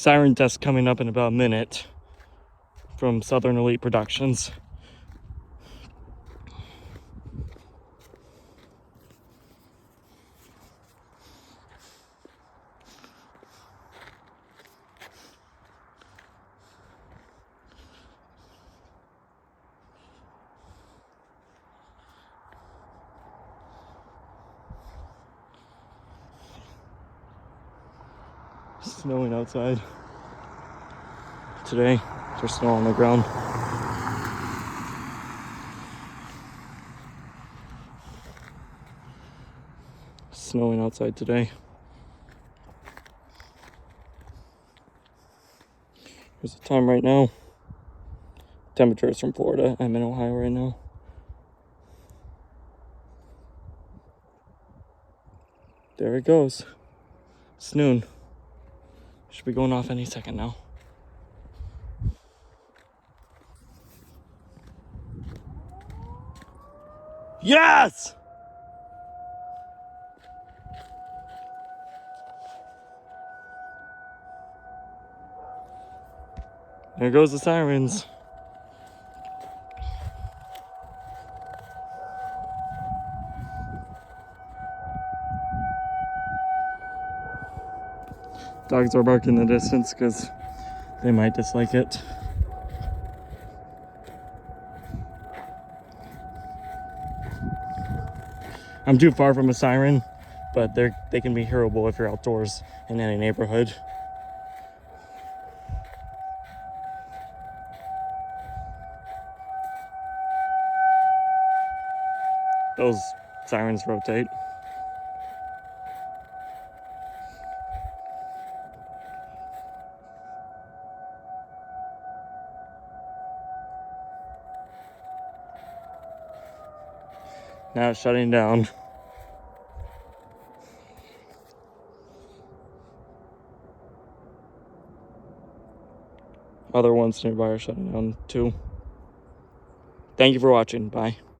Siren test coming up in about a minute from Southern Elite Productions. Snowing outside today. There's snow on the ground. Snowing outside today. Here's the time right now. Temperature is from Florida. I'm in Ohio right now. There it goes. It's noon. Should be going off any second now. Yes! There goes the sirens. Dogs are barking in the distance because they might dislike it. I'm too far from a siren, but they can be hearable if you're outdoors in any neighborhood. Those sirens rotate. Now it's shutting down. Other ones nearby are shutting down too. Thank you for watching. Bye.